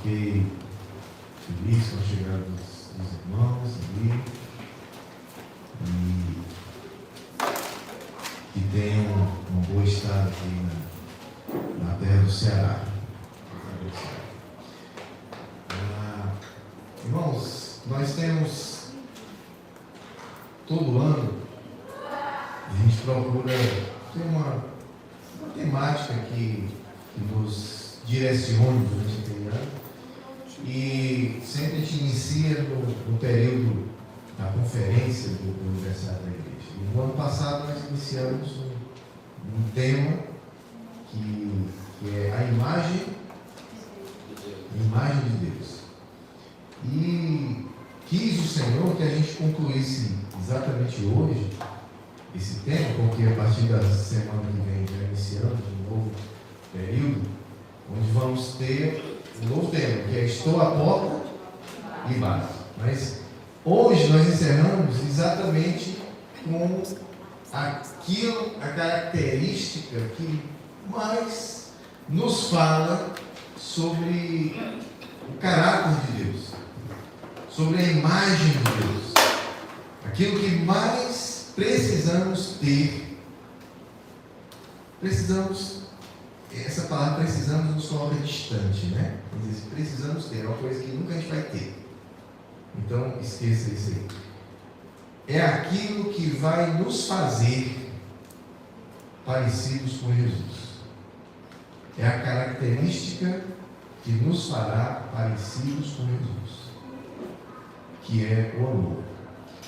fiquei feliz com a chegada dos irmãos ali. E que tenham uma boa estada aqui na terra do Ceará. Irmãos, nós temos todo ano, a gente procura ter uma temática que nos direcione durante aquele ano, e sempre a gente inicia no período da conferência do aniversário da igreja. E no ano passado nós iniciamos um tema que é a imagem de Deus. E quis o Senhor que a gente concluísse exatamente hoje esse tema, porque a partir da semana que vem já iniciamos um novo período, onde vamos ter um novo tema, que é Estou à porta e bato. Mas hoje nós encerramos exatamente com a característica que mais nos fala sobre o caráter de Deus, sobre a imagem de Deus, aquilo que mais precisamos ter. Essa palavra precisamos nos coloca distante, né? Precisamos ter, é uma coisa que nunca a gente vai ter. Então, esqueça isso aí. É aquilo que vai nos fazer parecidos com Jesus. É a característica que nos fará parecidos com Jesus, que é o amor.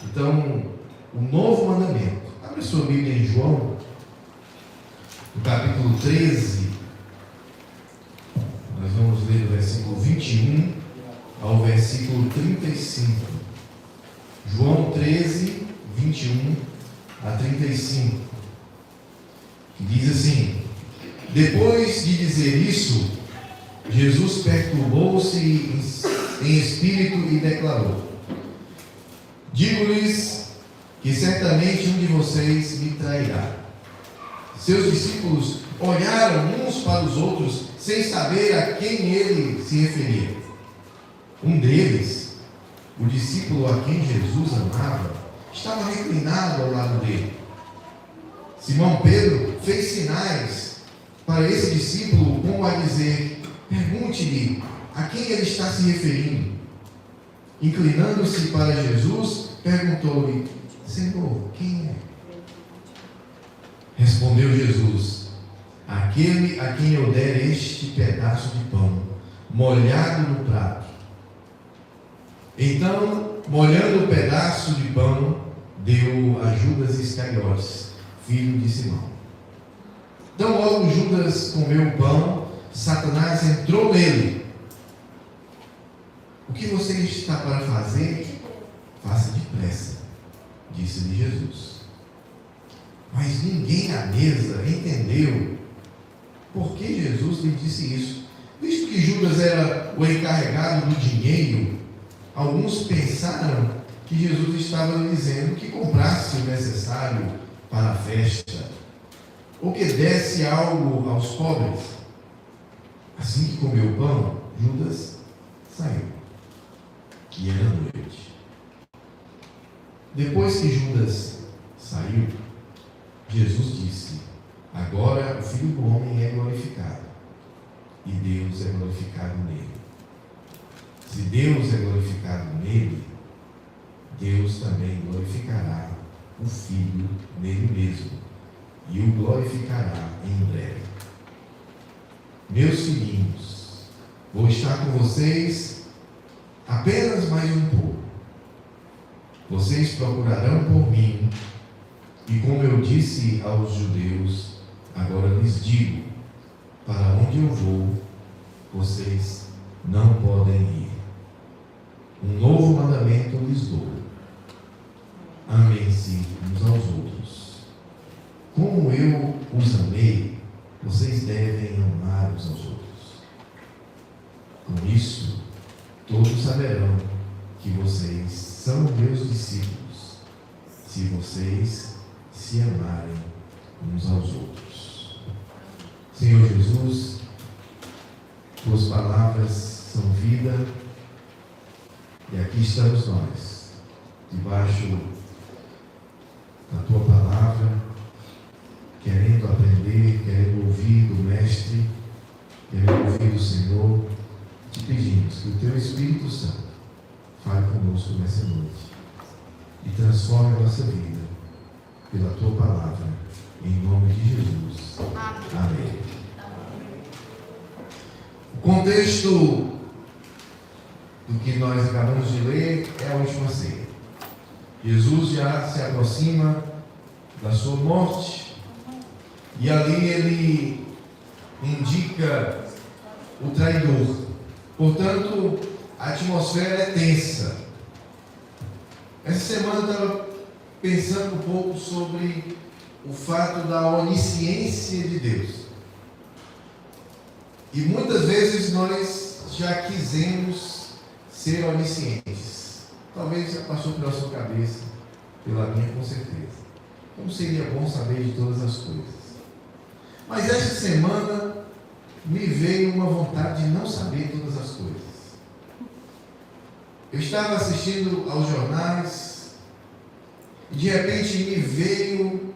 Então, o novo mandamento. Abre sua Bíblia em João, no capítulo 13. Nós vamos ler do versículo 21 ao versículo 35. João 13, 21 a 35. Que diz assim: Depois de dizer isso, Jesus perturbou-se em espírito e declarou: Digo-lhes que certamente um de vocês me trairá. Seus discípulos olharam uns para os outros sem saber a quem ele se referia. Um deles, o discípulo a quem Jesus amava, estava reclinado ao lado dele. Simão Pedro fez sinais para esse discípulo, como a dizer: pergunte-lhe a quem ele está se referindo. Inclinando-se para Jesus, perguntou-lhe: Senhor, quem é? Respondeu Jesus: aquele a quem eu der este pedaço de pão, molhado no prato. Então, molhando o pedaço de pão, deu a Judas Iscariotes, filho de Simão. Então, logo Judas comeu o pão, Satanás entrou nele. O que você está para fazer, faça depressa, disse-lhe Jesus. Mas ninguém à mesa entendeu por que Jesus lhe disse isso. Visto que Judas era o encarregado do dinheiro, alguns pensaram que Jesus estava lhe dizendo que comprasse o necessário para a festa, ou que desse algo aos pobres. Assim que comeu o pão, Judas saiu, e era noite. Depois que Judas saiu, Jesus disse: agora o Filho do Homem é glorificado, e Deus é glorificado nele. Se Deus é glorificado nele, Deus também glorificará o Filho nele mesmo, e o glorificará em breve. Meus filhinhos, vou estar com vocês apenas mais um pouco. Vocês procurarão por mim, e como eu disse aos judeus, agora lhes digo: para onde eu vou, vocês não podem ir. Um novo mandamento lhes dou: amem-se uns aos outros. Como eu os amei, vocês devem amar uns aos outros. Com isso, todos saberão que vocês são meus discípulos, se vocês se amarem uns aos outros. Senhor Jesus, tuas palavras são vida, e aqui estamos nós, debaixo da tua palavra, querendo aprender, querendo ouvir do Mestre, querendo ouvir do Senhor. Te pedimos que o teu Espírito Santo fale conosco nessa noite e transforme a nossa vida pela tua palavra, em nome de Jesus. Amém. O contexto do que nós acabamos de ler é a última ceia. Jesus já se aproxima da sua morte e ali ele indica o traidor. Portanto, a atmosfera é tensa. Essa semana eu estava pensando um pouco sobre o fato da onisciência de Deus. E muitas vezes nós já quisemos ser oniscientes. Talvez já passou pela sua cabeça, pela minha com certeza. Como seria bom saber de todas as coisas. Mas esta semana me veio uma vontade de não saber todas as coisas. Eu estava assistindo aos jornais e de repente me veio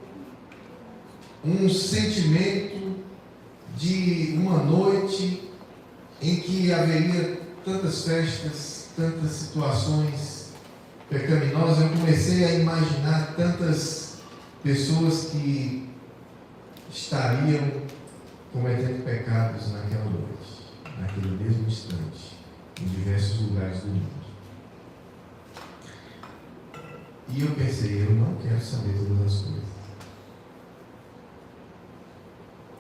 um sentimento de uma noite em que haveria tantas festas, tantas situações pecaminosas. Eu comecei a imaginar tantas pessoas que estariam cometendo pecados naquela noite, naquele mesmo instante, em diversos lugares do mundo. E eu pensei, eu não quero saber todas as coisas.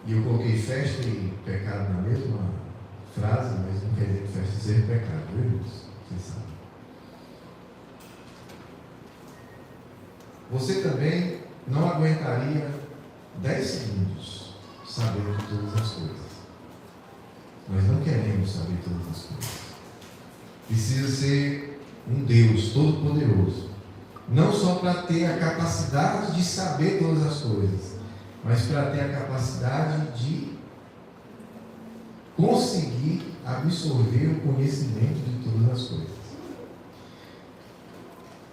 E eu coloquei festa e pecado na mesma frase, mas não quer dizer que festa seja pecado, viu, irmãos? Vocês sabem. Você também não aguentaria 10 segundos sabendo de todas as coisas. Nós não queremos saber todas as coisas. Precisa ser um Deus todo-poderoso. Não só para ter a capacidade de saber todas as coisas, mas para ter a capacidade de conseguir absorver o conhecimento de todas as coisas.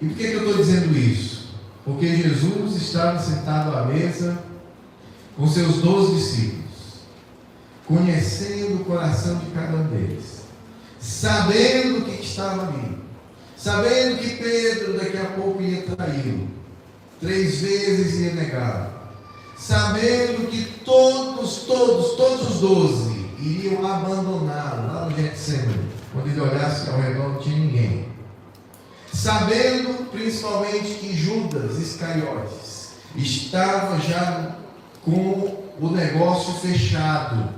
E por que eu estou dizendo isso? Porque Jesus estava sentado à mesa com seus 12 discípulos, conhecendo o coração de cada um deles, sabendo que estava ali, sabendo que Pedro daqui a pouco ia traí-lo, 3 vezes ia negá-lo, sabendo que todos os 12 iriam abandoná-lo lá no Getsemane, quando ele olhasse ao redor não tinha ninguém, sabendo principalmente que Judas Iscariotes estava já com o negócio fechado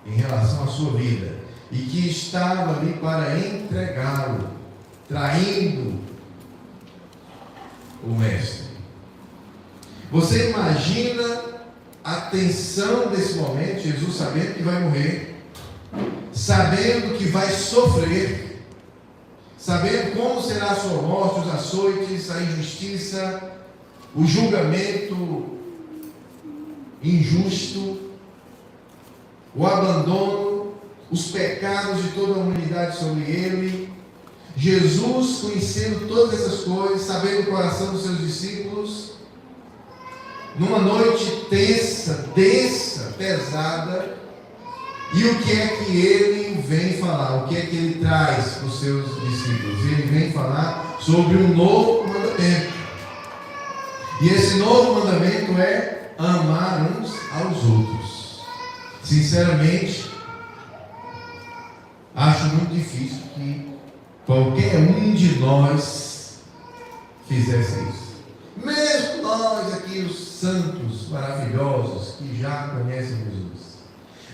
em relação à sua vida e que estava ali para entregá-lo, traindo o Mestre. Você imagina a tensão desse momento, Jesus sabendo que vai morrer, sabendo que vai sofrer, sabendo como será a sua morte, os açoites, a injustiça, o julgamento injusto, o abandono, os pecados de toda a humanidade sobre ele. Jesus, conhecendo todas essas coisas, sabendo o coração dos seus discípulos, numa noite tensa, densa, pesada, e o que é que ele vem falar? O que é que ele traz para os seus discípulos? Ele vem falar sobre um novo mandamento. E esse novo mandamento é amar uns aos outros. Sinceramente, acho muito difícil que qualquer um de nós fizesse isso. Mesmo nós aqui, os santos maravilhosos que já conhecem Jesus,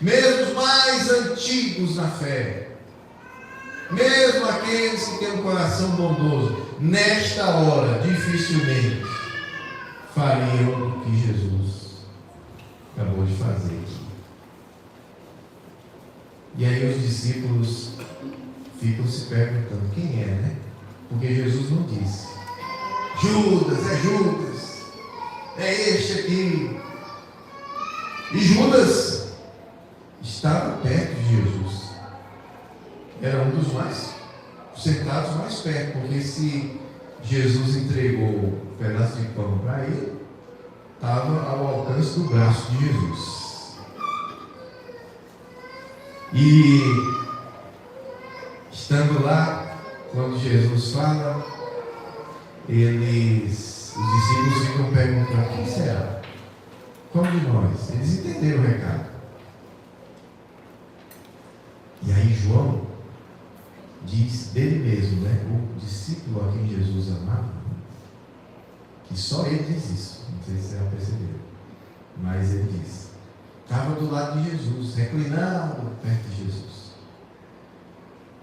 mesmo os mais antigos na fé, mesmo aqueles que têm um coração bondoso, nesta hora dificilmente fariam o que Jesus acabou de fazer aqui. E aí os discípulos ficam se perguntando quem é, né? Porque Jesus não disse: Judas, é este aqui. E Judas estava perto de Jesus. era um dos mais sentados mais perto, porque se Jesus entregou um pedaço de pão para ele, estava ao alcance do braço de Jesus. E estando lá, quando Jesus fala, os discípulos ficam perguntando: quem será? Qual de nós? Eles entenderam o recado. E aí João diz dele mesmo, né? O discípulo a quem Jesus amava, que só ele diz isso, não sei se você já percebeu, mas ele diz, estava do lado de Jesus, reclinado perto de Jesus.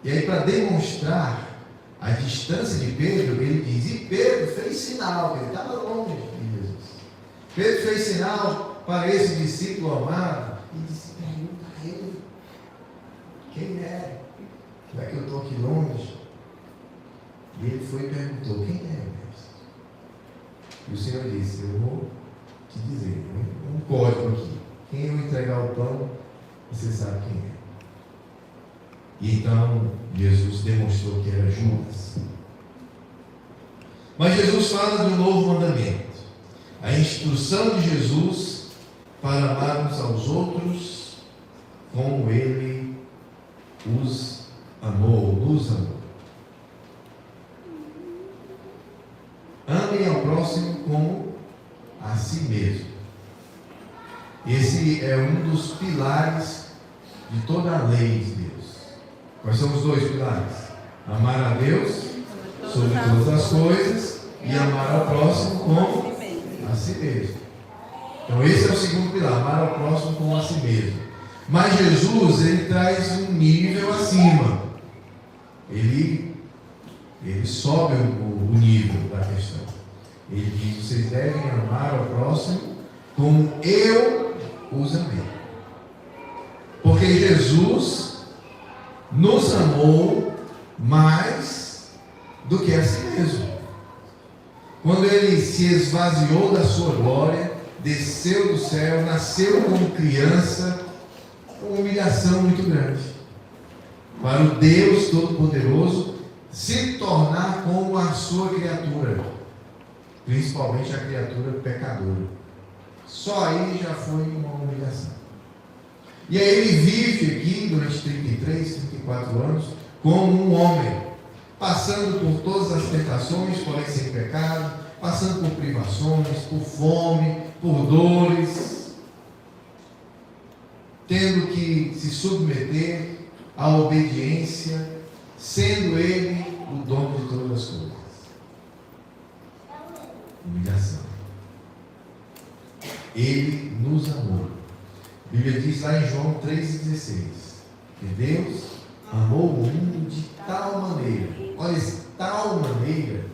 E aí, para demonstrar a distância de Pedro, ele diz, e Pedro fez sinal, ele estava longe de Jesus. Pedro fez sinal para esse discípulo amado e disse: pergunta a ele quem é, já que eu estou aqui longe. E ele foi e perguntou: quem é, mestre? E o Senhor disse: eu vou te dizer, um código aqui. Quem eu entregar o pão, você sabe quem é. E então Jesus demonstrou que era Judas. Mas Jesus fala de um novo mandamento, a instrução de Jesus para amar uns aos outros como Ele os amou, nos amou. Amem ao próximo como a si mesmo. Esse é um dos pilares de toda a lei de Deus. Quais são os dois pilares? Amar a Deus sobre todas as coisas e amar ao próximo como a si mesmo. Então esse é o segundo pilar, amar ao próximo como a si mesmo. Mas Jesus, ele traz um nível acima. Ele sobe o nível da questão. Ele diz: vocês devem amar ao próximo como eu os amei. Porque Jesus nos amou mais do que a si mesmo. Quando ele se esvaziou da sua glória, desceu do céu, nasceu como criança, uma humilhação muito grande, para o Deus Todo-Poderoso se tornar como a sua criatura, principalmente a criatura pecadora. Só aí já foi uma humilhação. E aí ele vive aqui durante 33, 34 anos como um homem, passando por todas as tentações, porém sem pecado, passando por privações, por fome, por dores, tendo que se submeter à obediência, sendo ele o dono de todas as coisas. Humilhação. Ele nos amou. A Bíblia diz lá em João 3,16 que Deus amou o mundo de tal maneira. Olha, tal maneira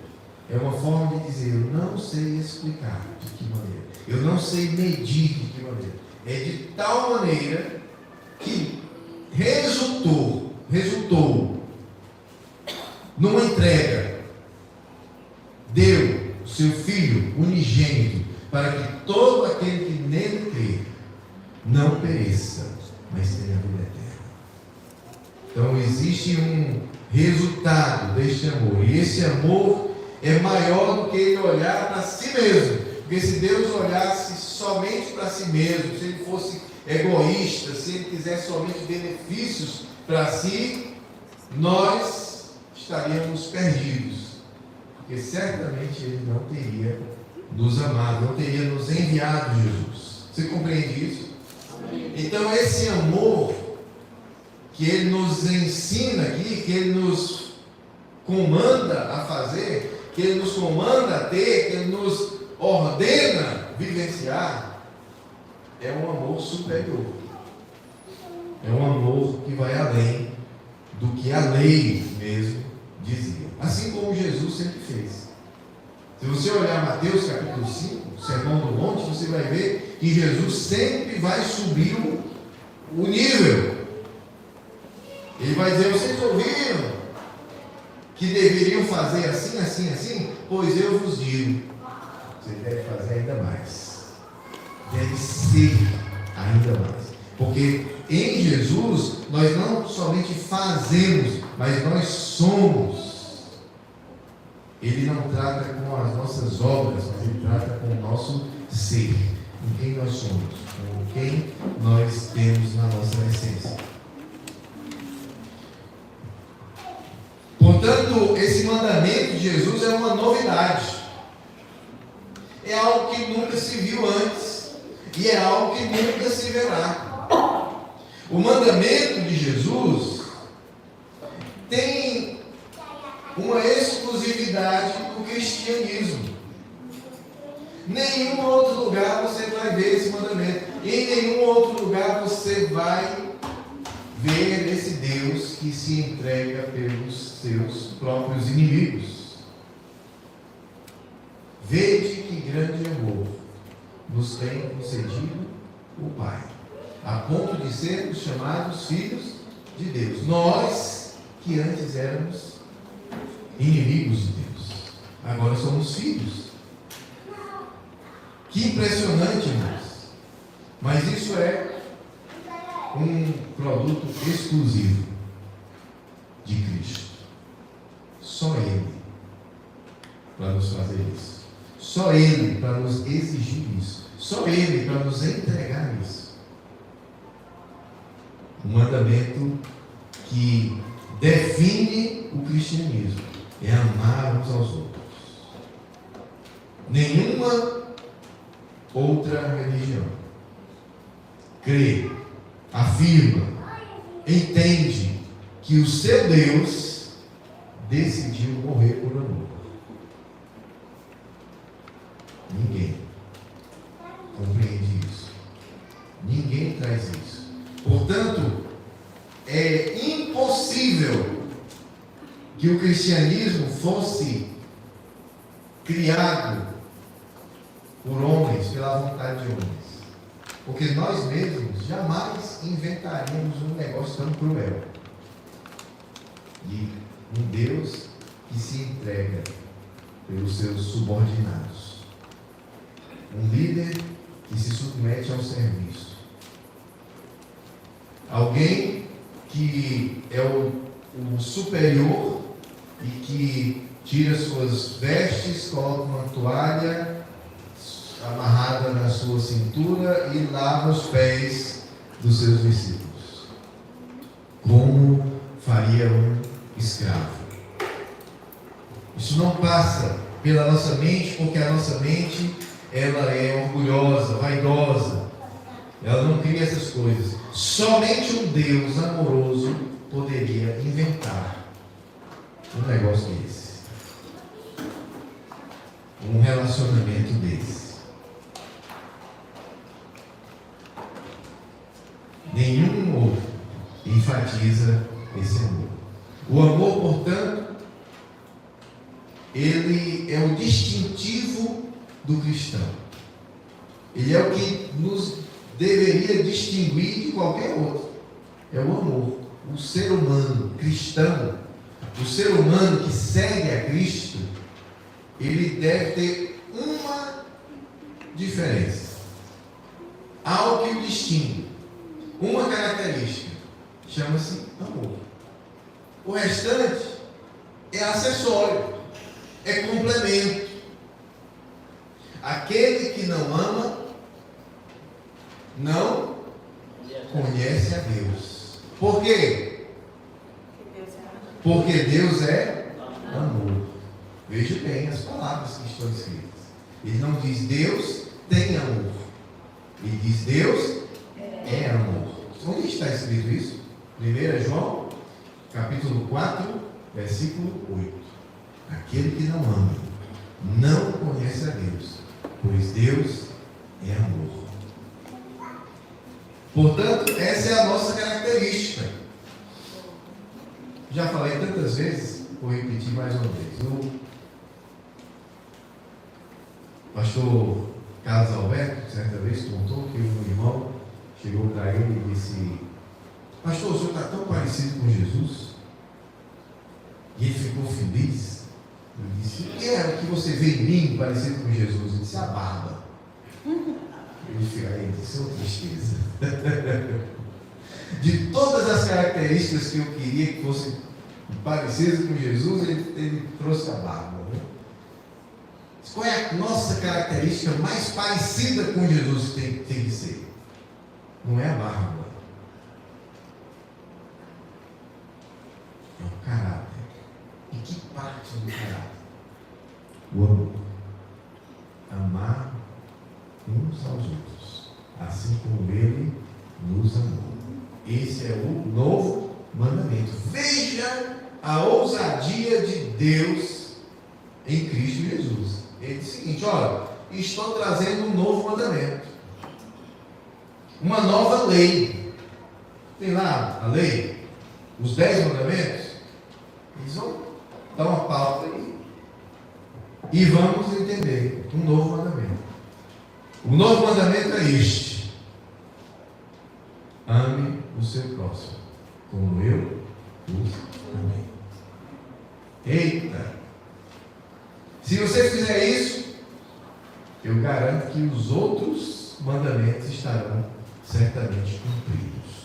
é uma forma de dizer: eu não sei explicar de que maneira, eu não sei medir de que maneira. É de tal maneira que resultou numa entrega. Deu o seu Filho unigênito para que todo aquele que nele crê não pereça, mas tenha vida eterna. Então existe um resultado deste amor, e esse amor é maior do que ele olhar para si mesmo. Porque se Deus olhasse somente para si mesmo, se ele fosse egoísta, se ele quisesse somente benefícios para si, nós estaríamos perdidos, porque certamente ele não teria nos amado, não teria nos enviado Jesus. Você compreende isso? Então esse amor que ele nos ensina aqui, que ele nos comanda a fazer, que ele nos comanda a ter, que ele nos ordena vivenciar, é um amor superior. É um amor que vai além do que a lei mesmo dizia. Assim como Jesus sempre fez. Se você olhar Mateus capítulo 5, Sermão do Monte, você vai ver que Jesus sempre vai subir o nível. Ele vai dizer: vocês ouviram que deveriam fazer assim, assim, assim? Pois eu vos digo, você deve fazer ainda mais. Deve ser ainda mais. Porque em Jesus nós não somente fazemos, mas nós somos. Ele não trata com as nossas obras, mas Ele trata com o nosso ser, com quem nós somos, com quem nós temos na nossa essência. Portanto, esse mandamento de Jesus é uma novidade. É algo que nunca se viu antes e é algo que nunca se verá. O mandamento de Jesus tem uma exclusividade do cristianismo. Nenhum outro lugar você vai ver esse mandamento. Em nenhum outro lugar você vai ver esse Deus que se entrega pelos seus próprios inimigos. Vede que grande amor nos tem concedido o Pai, a ponto de sermos chamados filhos de Deus. Nós, que antes éramos inimigos de Deus, agora somos filhos. Que impressionante, irmãos. Mas isso é um produto exclusivo de Cristo. Só Ele para nos fazer isso. Só Ele para nos exigir isso. Só Ele para nos entregar isso. Um mandamento que define o cristianismo é amar uns aos outros. Nenhuma outra religião crê, afirma, entende que o seu Deus decidiu morrer por amor. Ninguém compreende isso. Ninguém traz isso. Portanto, é impossível que o cristianismo fosse criado por homens, pela vontade de homens. Porque nós mesmos jamais inventaríamos um negócio tão cruel. E um Deus que se entrega pelos seus subordinados. Um líder que se submete ao serviço. Alguém que é o superior e que tira suas vestes, coloca uma toalha amarrada na sua cintura e lava os pés dos seus discípulos, como faria um escravo. Isso não passa pela nossa mente, porque a nossa mente ela é orgulhosa, vaidosa, ela não cria essas coisas. Somente um Deus amoroso poderia inventar um negócio desse, um relacionamento desse. Nenhum outro enfatiza esse amor. O amor, portanto, ele é o distintivo do cristão. Ele é o que nos deveria distinguir de qualquer outro. É o amor. O ser humano cristão, o ser humano que segue a Cristo, ele deve ter uma diferença. Algo que o distingue. Uma característica, chama-se amor. O restante é acessório, é complemento. Aquele que não ama, não conhece a Deus. Por quê? Porque Deus é amor. Veja bem as palavras que estão escritas. Ele não diz Deus tem amor. Ele diz Deus é amor. Onde está escrito isso? 1 João, capítulo 4, versículo 8. Aquele que não ama, não conhece a Deus, pois Deus é amor. Portanto, essa é a nossa característica. Já falei tantas vezes, vou repetir mais uma vez. O pastor Carlos Alberto, certa vez, contou que um irmão chegou para ele e disse: pastor, o senhor está tão parecido com Jesus. E ele ficou feliz. Ele disse: o que é que você vê em mim parecido com Jesus? Ele disse: a barba. Ele disse: oh, tristeza. De todas as características que eu queria que fossem parecidas com Jesus, ele trouxe a barba. Né? Qual é a nossa característica mais parecida com Jesus que tem que ser? Não é a barba. É o caráter. E que parte do caráter? O amor. Amar uns aos outros, assim como Ele nos amou. Esse é o novo mandamento. Veja a ousadia de Deus em Cristo Jesus. Ele diz o seguinte: olha, estou trazendo um novo mandamento, uma nova lei. Tem lá a lei, os 10 mandamentos. Eles vão dar uma pauta aí e vamos entender um novo mandamento. O novo mandamento é este: ame o seu próximo como eu os amei. Eita! Se você fizer isso, eu garanto que os outros mandamentos estarão certamente cumpridos.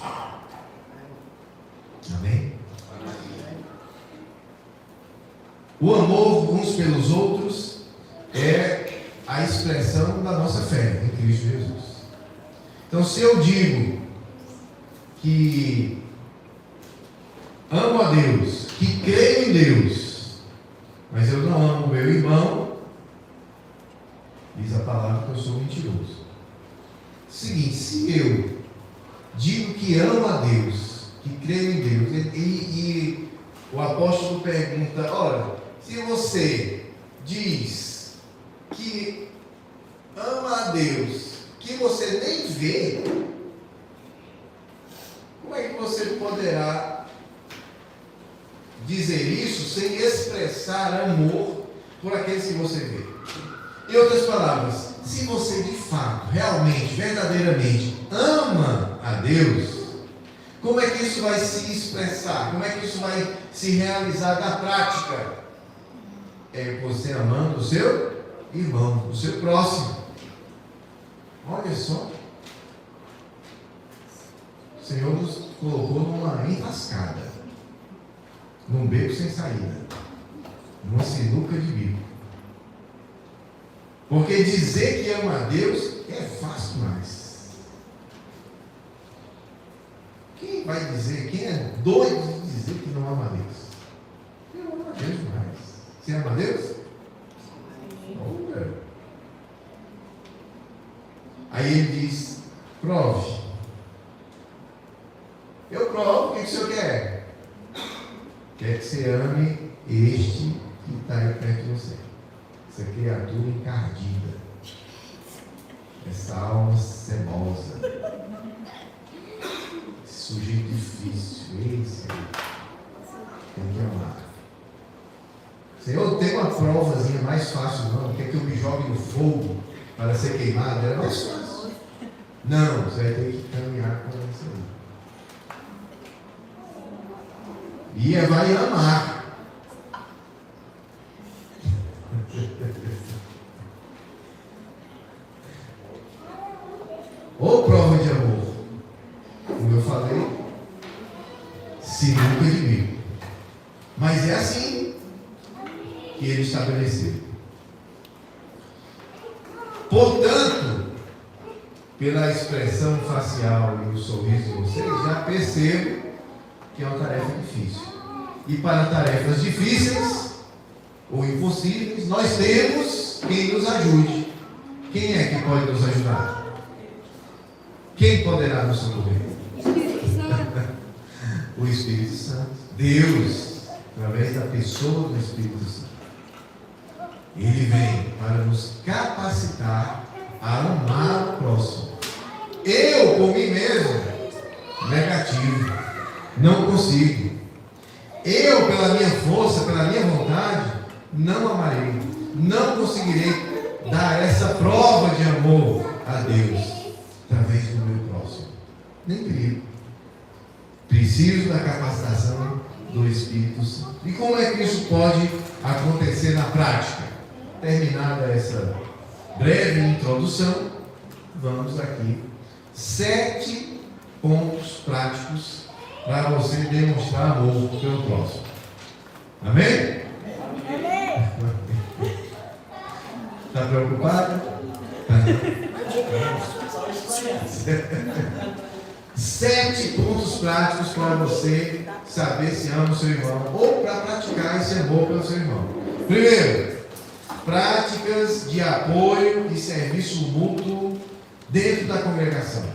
Amém? O amor uns pelos outros é a expressão da nossa fé em Cristo Jesus. Então, se eu digo que amo a Deus, que creio em Deus, mas eu não amo o meu irmão, diz a palavra que eu sou mentiroso. Seguinte, se eu digo que amo a Deus, que creio em Deus, e o apóstolo pergunta: ora, se você diz que ama a Deus, que você nem vê, como é que você poderá dizer isso sem expressar amor por aqueles que você vê? Em outras palavras, se você de fato, realmente, verdadeiramente ama a Deus, como é que isso vai se expressar? Como é que isso vai se realizar na prática? É você amando o seu irmão, o seu próximo. Olha só. O Senhor nos colocou numa enrascada, num beco sem saída, numa sinuca de bico. Porque dizer que ama a Deus é fácil demais. Quem vai dizer, quem é doido de dizer que não ama a Deus? Eu amo a Deus demais. Você ama a Deus? Olha. Aí ele diz: prove. Eu provo. O que o senhor quer? Quer que você ame este que está aí perto de você. Essa criatura encardida. Essa alma cebosa. Esse sujeito difícil. Esse aí. Tem que amar. Senhor, tem uma provazinha mais fácil, não? Quer que eu me jogue no fogo para ser queimado? É mais fácil. Não, você vai ter que caminhar com isso aí. E vai amar. Ou prova de amor, como eu falei, sinuca de bico. Mas é assim que ele estabeleceu. Portanto, pela expressão facial e o sorriso de vocês, já percebo que é uma tarefa difícil. E para tarefas difíceis ou impossíveis, nós temos quem nos ajude. Quem é que pode nos ajudar? Quem poderá nos socorrer? O Espírito Santo. Deus, através da pessoa do Espírito Santo. Ele vem para nos capacitar a amar o próximo. Eu, por mim mesmo, negativo, não consigo. Eu, pela minha força, pela minha vontade, não amarei, não conseguirei dar essa prova de amor a Deus através do meu próximo. Nem perigo. Preciso da capacitação do Espírito Santo. E como é que isso pode acontecer na prática? Terminada essa breve introdução, vamos aqui 7 pontos práticos para você demonstrar amor pelo próximo. Amém? Amém. Está preocupado? 7 pontos práticos para você saber se ama o seu irmão ou para praticar esse amor pelo seu irmão. Primeiro, práticas de apoio e serviço mútuo dentro da congregação.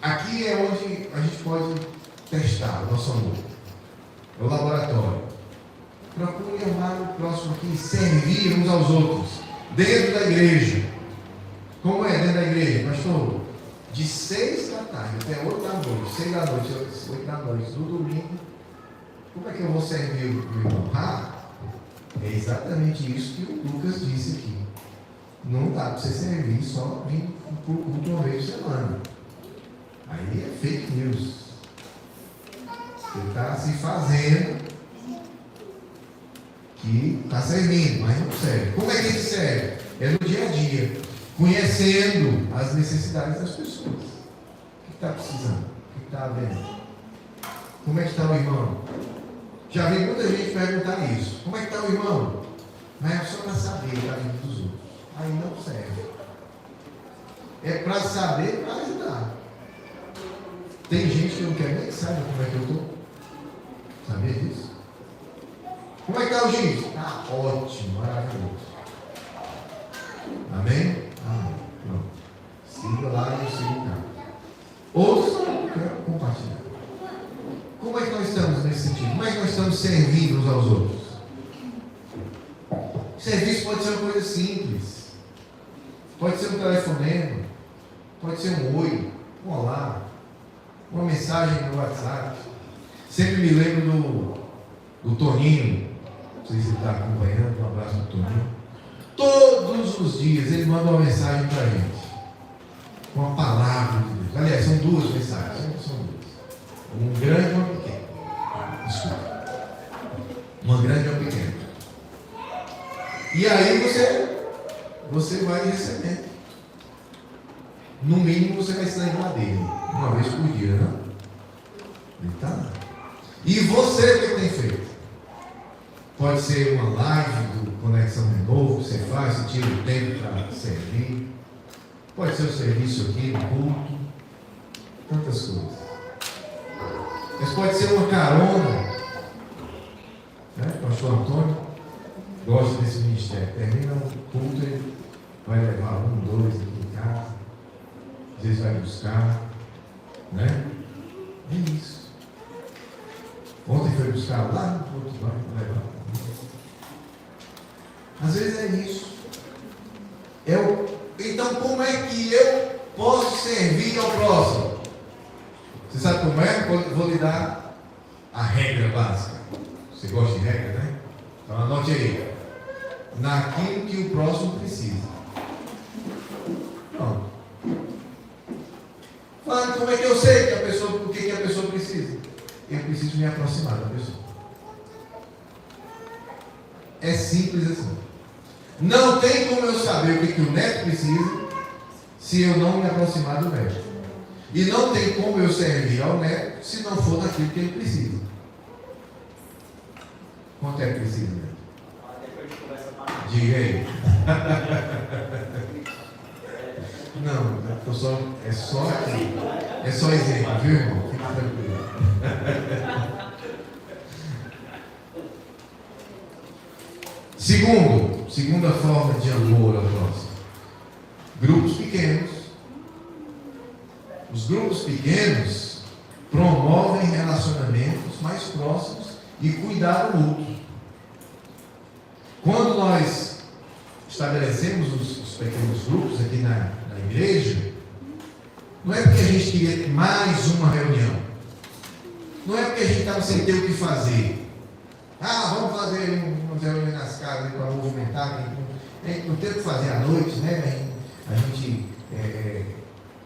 Aqui é onde a gente pode testar o nosso amor. É o laboratório. Procure amar o próximo aqui, servir uns aos outros dentro da igreja. Como é dentro da igreja, pastor? De 6 da tarde até 8 da noite, 6 da noite, 8 da noite, no domingo, como é que eu vou servir o irmão? É exatamente isso que o Lucas disse aqui. Não dá para você servir só vindo por culto uma vez por semana. Aí é fake news. Você está se fazendo que está servindo, mas não serve. Como é que ele serve? É no dia a dia, conhecendo as necessidades das pessoas. O que está precisando? O que está havendo? Como é que está o irmão? Já vi muita gente perguntar isso. Como é que está o irmão? Mas é só para saber da vida dos outros. Aí não serve. É para saber, para ajudar. Tem gente que não quer nem saber como é que eu estou. Sabia disso? Como é que está o giz? Está ótimo, maravilhoso. Amém? Amém. Pronto. Siga lá e eu sigo cá. Outros não quero compartilhar. Como é que nós estamos nesse sentido? Como é que nós estamos servindo uns aos outros? Serviço pode ser uma coisa simples. Pode ser um telefonema. Pode ser um oi, um olá, uma mensagem no WhatsApp. Sempre me lembro do Toninho. Não sei se ele está acompanhando. Um abraço do Toninho. Todos os dias ele manda uma mensagem para a gente. Uma palavra de Deus. Aliás, são 2 mensagens. Sempre são 2. Um grande e uma pequena. Desculpa. Uma grande e uma pequena. E aí você vai recebendo. No mínimo você vai se lembrar dele. Uma vez por dia, não? Ele está lá. E você, o que tem feito? Pode ser uma live do Conexão Renovo, você faz, você tira o tempo para servir. Pode ser o serviço aqui no culto. Tantas coisas. Mas pode ser uma carona. O pastor Antônio gosta desse ministério. Termina o culto, ele vai levar 1, 2 aqui em casa. Às vezes vai buscar. Né? É isso. Ontem foi buscar lá no outro vai levar. Às vezes é isso. Então, como é que eu posso servir ao próximo? Você sabe como é? Vou lhe dar a regra básica. Você gosta de regra, né? Então anote aí. Naquilo que o próximo precisa. Pronto. Fala, como é que eu sei o que a pessoa precisa? Eu preciso me aproximar da pessoa. É simples assim. Não tem como eu saber o que o neto precisa se eu não me aproximar do neto. E não tem como eu servir ao neto se não for daquilo que ele precisa. Quanto é que precisa, neto? Diga aí. Não, é só aqui. É só exemplo, viu, irmão? Fica tranquilo. Segunda forma de amor ao próximo. Grupos pequenos. Os grupos pequenos promovem relacionamentos mais próximos e cuidado mútuo. Quando nós estabelecemos os pequenos grupos aqui na igreja, não é porque a gente queria mais uma reunião. Não é porque a gente estava sem ter o que fazer. Vamos fazer umas reuniões nas casas para movimentar. Não tem o que fazer à noite, né? A gente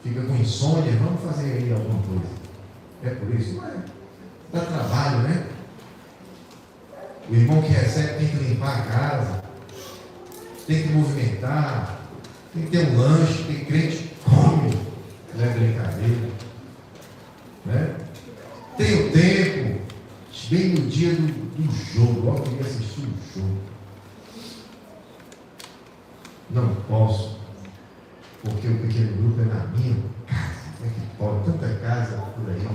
fica com insônia. Vamos fazer aí alguma coisa. É por isso? Não é. Dá trabalho, né? O irmão que recebe tem que limpar a casa, tem que movimentar, tem que ter um lanche, tem crente que come. Não é brincadeira. Né? Tenho tempo, bem no dia do jogo, eu queria assistir o jogo. Não posso, porque o pequeno grupo é na minha casa. Como é que pode? Tanta casa por aí,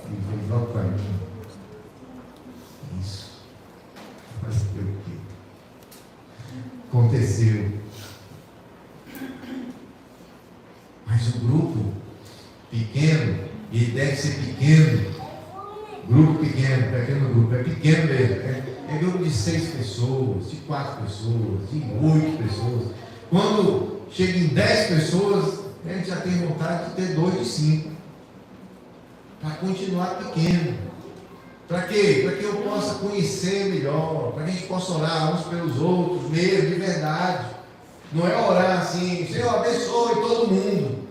e vem logo para mim. Isso. Mas o quê? Aconteceu. Mas o grupo pequeno, ele deve ser pequeno. Grupo pequeno, pequeno grupo, é pequeno mesmo. É grupo de 6 pessoas, de 4 pessoas, de 8 pessoas. Quando chega em 10 pessoas, a gente já tem vontade de ter 2 de 5. Para continuar pequeno. Para quê? Para que eu possa conhecer melhor, para que a gente possa orar uns pelos outros, mesmo, de verdade. Não é orar assim, Senhor, abençoe todo mundo.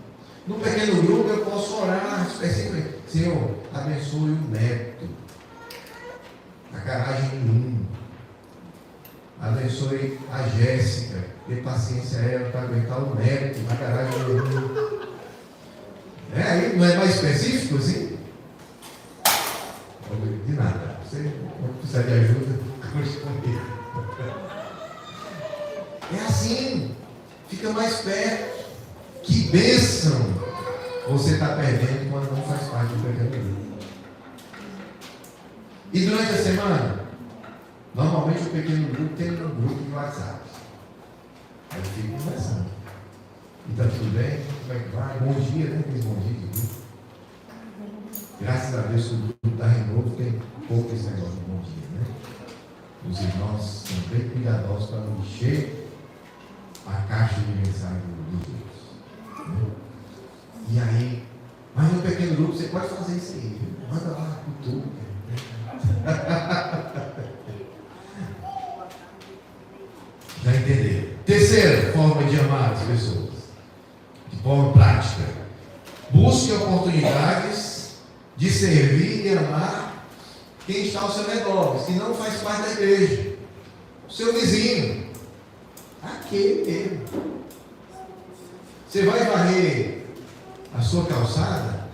No pequeno grupo eu posso orar especificamente. Senhor, abençoe o Neto, a garagem 1. Abençoe a Jéssica, dê paciência a ela para aguentar o Neto, na garagem 1. Aí não é mais específico assim? De nada. Você não precisa de ajuda, conte comigo. É assim, fica mais perto. Que bênção você está perdendo quando não faz parte do pequeno grupo. E durante a semana, normalmente o pequeno grupo tem um grupo de WhatsApp. Aí eu fico conversando. E está tudo bem? Como é que vai? Bom dia, né? Aqueles bom dia de grupo. Graças a Deus o grupo da Renovo tem pouco esse negócio de bom dia, né? Os irmãos são bem cuidadosos para não encher a caixa de mensagem dos outros. Né? E aí, mas no pequeno grupo você pode fazer isso aí, viu? Manda lá com tudo. Já entenderam? Terceira forma de amar as pessoas, de forma prática. Busque oportunidades de servir e amar quem está ao seu redor, que não faz parte da igreja. O seu vizinho. Aquele mesmo. Você vai varrer a sua calçada,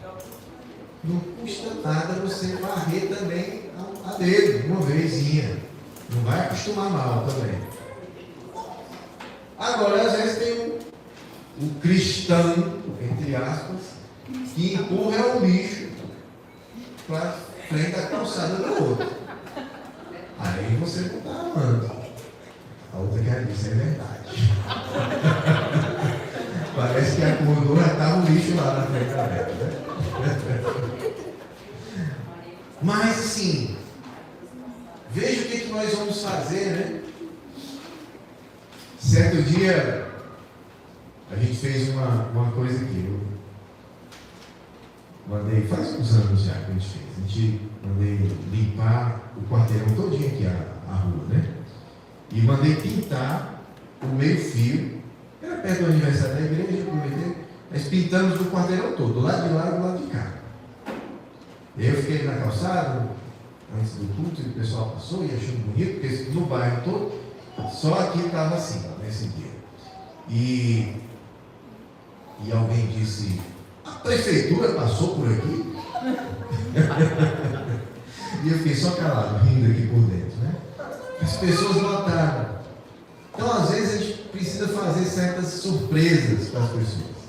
não custa nada você varrer também a dele, uma vezinha. Não vai acostumar mal também. Agora, às vezes tem um cristão, entre aspas, que empurra o lixo para frente da calçada do outro. Aí você não está amando. A outra quer dizer, é verdade. Parece que acordou e estava o lixo lá na frente da reta, né? Mas assim, veja o que nós vamos fazer, né? Certo dia, a gente fez uma coisa aqui. Eu mandei, faz uns anos já que a gente fez. A gente mandei limpar o quarteirão todinho aqui, a rua, né? E mandei pintar o meio-fio. Era perto do aniversário da igreja, nós pintamos do quarteirão todo, do lado de lá e do lado de cá. Eu fiquei na calçada, antes do culto, e o pessoal passou e achou bonito, porque no bairro todo, só aqui estava assim, nesse dia. E alguém disse, a prefeitura passou por aqui? E eu fiquei só calado, rindo aqui por dentro, né? As pessoas notaram. Então, às vezes, a gente precisa fazer certas surpresas para as pessoas.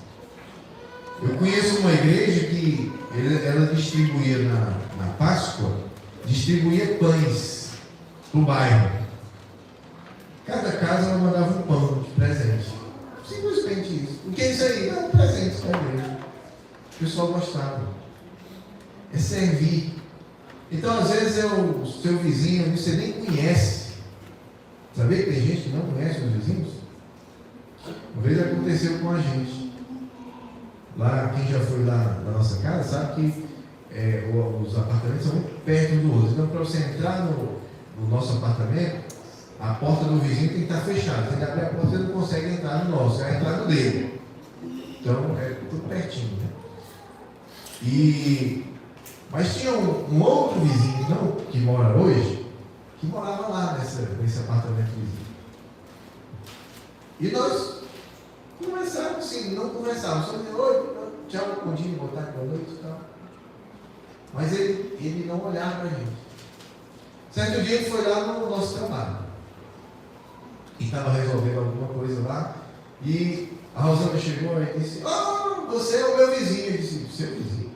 Eu conheço uma igreja que ela distribuía na Páscoa, distribuía pães para o bairro. Cada casa ela mandava um pão de presente. Simplesmente isso. O que é isso aí? É um presente para a igreja. O pessoal gostava. É servir. Então, às vezes, é o seu vizinho, você nem conhece. Sabia que tem gente que não conhece os vizinhos? Uma vez aconteceu com a gente. Lá, quem já foi lá na nossa casa, sabe que os apartamentos são muito perto um do outro. Então, para você entrar no nosso apartamento, a porta do vizinho tem que estar fechada. Se ele abrir a porta, você não consegue entrar no nosso, você vai entrar no dele. Então, é tudo pertinho, né? Mas tinha um outro vizinho, não, que mora hoje, que morava lá nesse apartamento vizinho. E nós conversávamos assim, não conversávamos, só dizia, oi, tchau, bom dia, boa tarde, boa noite e tal. Mas ele não olhava para a gente. Certo dia ele foi lá no nosso trabalho. E estava resolvendo alguma coisa lá. E a Rosana chegou e disse: você é o meu vizinho. Eu disse: seu vizinho.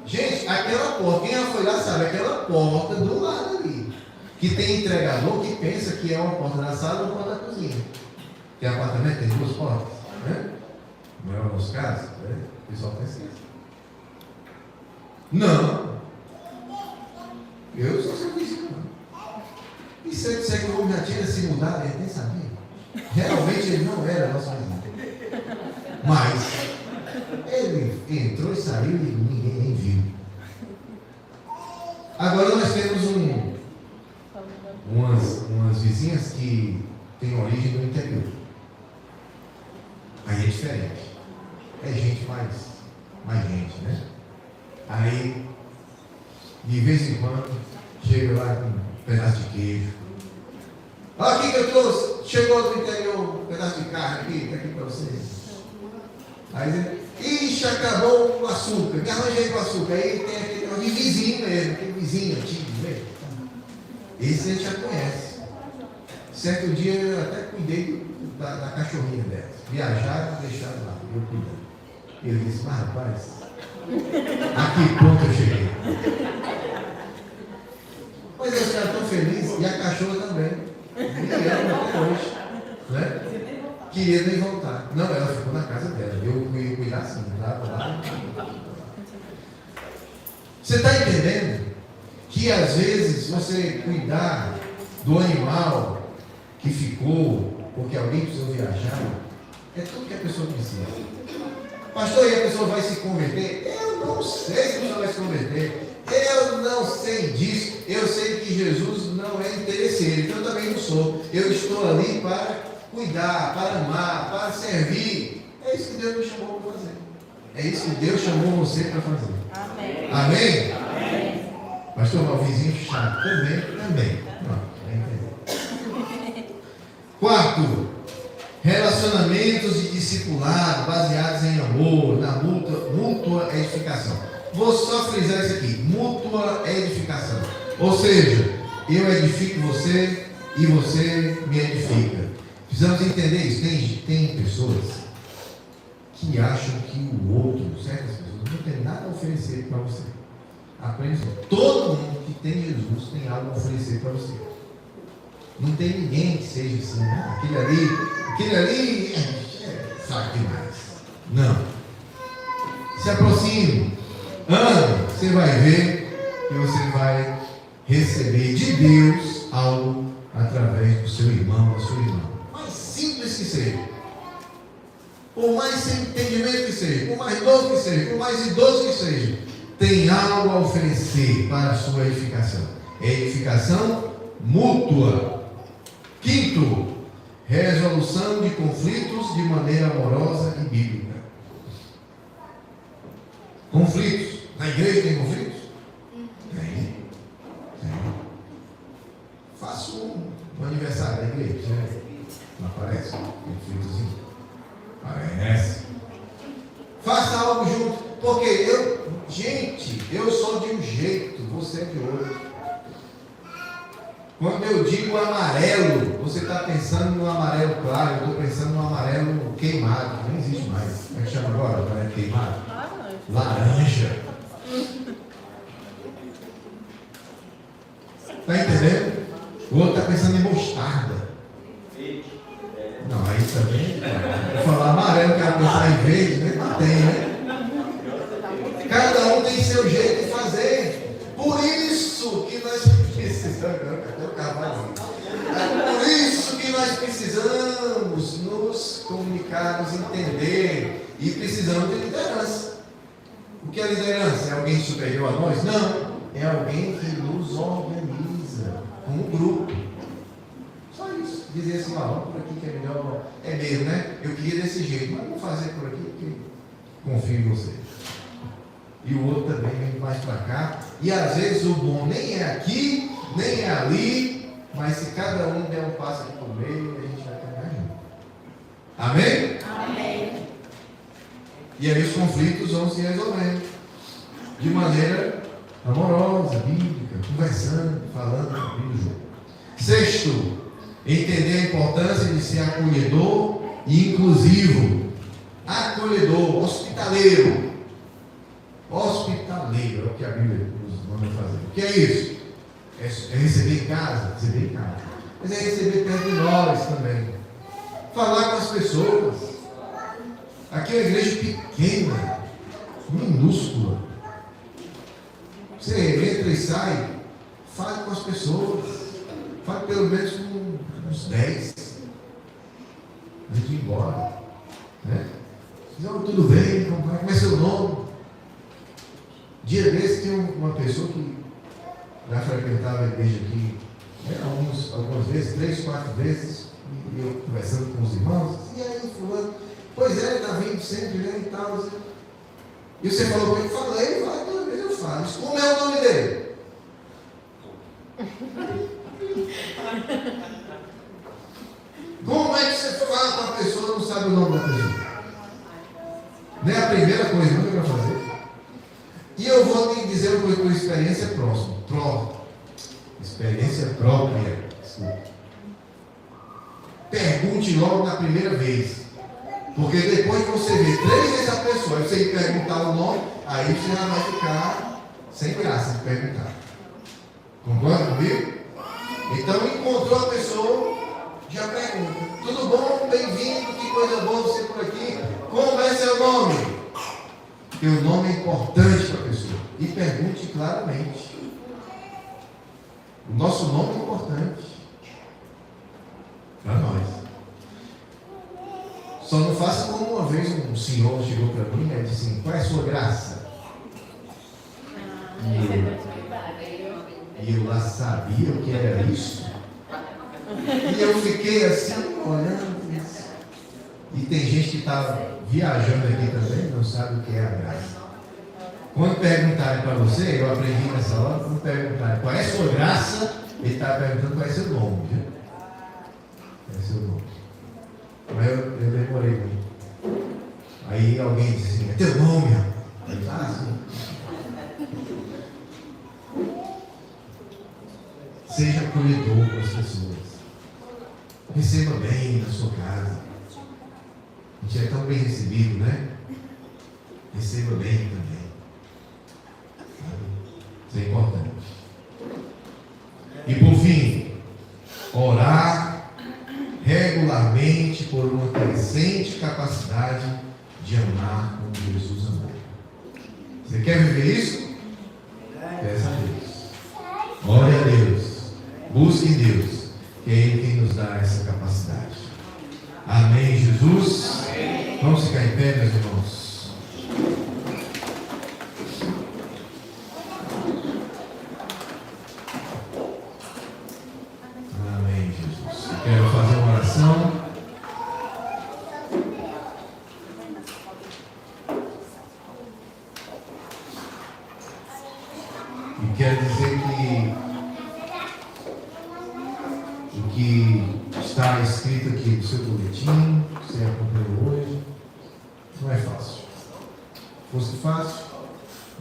Gente, aquela porta, quem já foi lá sabe, aquela porta do lado ali, que tem entregador que pensa que é uma porta da sala ou uma porta da cozinha. Que apartamento tem duas portas, né? Não é o nosso caso, né? O pessoal pensa isso. Não. Eu sou seu vizinho. E se eu disser que o homem já tinha se mudado, ele nem sabia. Realmente ele não era nosso vizinho. Mas ele entrou e saiu e ninguém nem viu. Agora nós temos umas vizinhas que têm origem no interior. Aí é diferente. É gente mais gente, né? Aí, de vez em quando, chega lá com um pedaço de queijo. Olha aqui que eu trouxe. Chegou do interior um pedaço de carne aqui, tá aqui para vocês. Aí ele, ixi, acabou o açúcar. Me arranjei com açúcar. Aí tem aquele de vizinho mesmo, aquele vizinho antigo mesmo. Esse a gente já conhece. Certo dia eu até cuidei da cachorrinha dela. Viajaram e deixaram lá. Eu cuidando. Ele disse: mas rapaz, a que ponto eu cheguei? Mas eles ficaram tão felizes, e a cachorra também. Me ama até hoje, né? Queria nem voltar. Não, ela ficou na casa dela. Eu ia cuidar assim, lá. Você está entendendo que às vezes você cuidar do animal que ficou, porque alguém precisou viajar, é tudo que a pessoa precisa. Pastor, e a pessoa vai se converter? Eu não sei se a pessoa vai se converter. Eu não sei disso. Eu sei que Jesus não é interesseiro, então eu também não sou. Eu estou ali para cuidar, para amar, para servir. É isso que Deus me chamou para fazer. É isso que Deus chamou você para fazer. Amém? Amém? Amém. Pastor, meu vizinho chato também. Pronto, quarto, relacionamentos de discipulado baseados em amor, na mútua edificação. Vou só frisar isso aqui: mútua edificação. Ou seja, eu edifico você e você me edifica. Precisamos entender isso. Tem pessoas que acham que o outro, certas pessoas, não tem nada a oferecer para você. Aprende isso. Todo mundo que tem Jesus tem algo a oferecer para você. Não tem ninguém que seja assim: aquele ali é fraco demais. Não. Se aproxime. Ande, você vai ver que você vai receber de Deus algo através do seu irmão, da sua irmã. Mais simples que seja, por mais sem entendimento que seja, por mais novo que seja, por mais idoso que seja, tem algo a oferecer para a sua edificação. É edificação mútua. Quinto, resolução de conflitos de maneira amorosa e bíblica. Conflitos. Na igreja tem conflitos? Tem. Faço um aniversário da igreja. Não aparece? Conflitozinho? Parece. Faça algo junto. Porque eu sou de um jeito, você é de outro. Quando eu digo amarelo, você está pensando no amarelo claro, eu estou pensando no amarelo queimado. Não existe mais. Como é que chama agora? Amarelo queimado? Laranja. Está entendendo? O outro está pensando em mostarda. Não, aí também. Vou falar amarelo, quero pensar em verde, né? Não tem, né? Cada um tem seu jeito de fazer. Por isso que nós precisamos. Por isso que nós precisamos nos comunicar, nos entender. E precisamos de liderança. O que é liderança? É alguém superior a nós? Não. É alguém que nos organiza como um grupo. Só isso. Dizer assim: vamos por aqui que é melhor. É mesmo, né? Eu queria desse jeito, mas vou fazer por aqui porque confio em você. E o outro também vem mais para cá. E às vezes o bom nem é aqui, nem é ali. Mas se cada um der um passo aqui por meio, a gente vai caminhar junto. Amém? Amém. E aí os conflitos vão se resolvendo de maneira amorosa, bíblica, conversando, falando, abrindo o jogo. Sexto, entender a importância de ser acolhedor e inclusivo. Acolhedor, hospitaleiro. Hospitaleiro, é o que a Bíblia nos manda fazer. O que é isso? É receber em casa? Receber em casa. Mas é receber perto de nós também. Falar com as pessoas. Aqui é uma igreja pequena, minúscula. Você entra e sai, fale com as pessoas. Fale pelo menos com uns 10. Antes de ir embora. Né? Não, tudo bem, como é seu nome? Dia desse tem uma pessoa que já frequentava a igreja aqui, algumas vezes, 3, 4 vezes, e eu conversando com os irmãos, e aí fulano, pois é, ele está vindo sempre, né, e tal, assim. E você falou com ele, falei, toda vez eu falo, mas como é o nome dele? Como é que você fala com a pessoa e não sabe o nome da pessoa? Não é a primeira coisa que eu vou fazer. E eu vou te dizer uma coisa por experiência experiência própria. Desculpa. Pergunte logo na primeira vez. Porque depois que você vê 3 vezes a pessoa e você perguntar o nome, aí você já vai ficar sem graça de perguntar. Concorda comigo? Então encontrou a pessoa, já pergunta. Tudo bom? Bem-vindo, que coisa boa você por aqui. Como é seu nome? Porque o nome é importante para a pessoa. E pergunte claramente. O nosso nome é importante para nós. Só não faça como uma vez um senhor chegou para mim e disse assim, qual é a sua graça? E eu lá sabia o que era isso. E eu fiquei assim, olhando. E tem gente que está viajando aqui também, não sabe o que é a graça. Quando perguntarem para você, eu aprendi nessa hora, quando perguntarem qual é a sua graça, ele está perguntando qual é seu nome, viu? Qual é seu nome? Mas eu demorei muito. Aí alguém disse assim, é teu nome, rapaz. Aí tá assim. Seja acolhedor com as pessoas. Receba bem na sua casa. A gente é tão bem recebido, né? Receba bem também. Isso é importante. E por fim, orar regularmente por uma crescente capacidade de amar como Jesus amou. Você quer viver isso? Peça a Deus. Ore a Deus. Busque em Deus, que é Ele quem nos dá essa capacidade. Amém, Jesus? Amém. Vamos ficar em pé, meus irmãos. Amém, Jesus. Eu quero fazer uma oração. E quero dizer que o que está escrito aqui no seu boletim, que você acompanhou hoje, não é fácil. Se fosse fácil,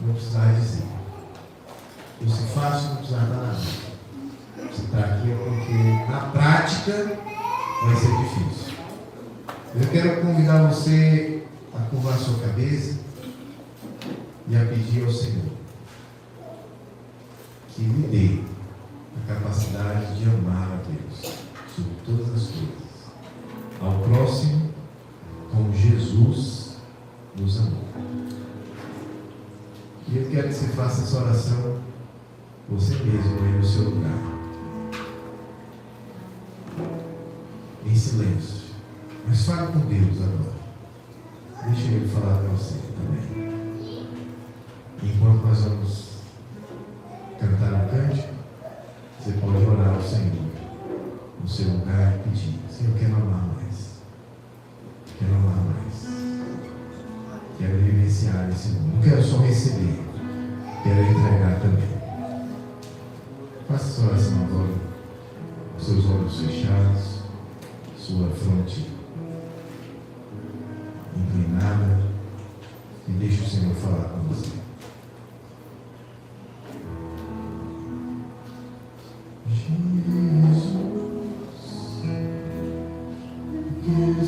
não precisava dizer. Se fosse fácil, não precisava dar nada. Você está aqui porque na prática vai ser difícil. Eu quero convidar você a curvar a sua cabeça e a pedir ao Senhor que lhe dê a capacidade de amar a Deus sobre todas as coisas, ao próximo como Jesus nos amou. E eu quero que você faça essa oração você mesmo aí no seu lugar, em silêncio, mas fale com Deus agora. Deixa Ele falar para você também. Enquanto nós vamos cantar um cântico, você pode orar ao Senhor no seu lugar e pedir: Senhor, eu quero amar mais. Quero amar mais. Quero vivenciar esse mundo. Não quero só receber, quero entregar também. Faça essa oração agora, com seus olhos fechados, sua fronte inclinada. falar com você. Jesus, que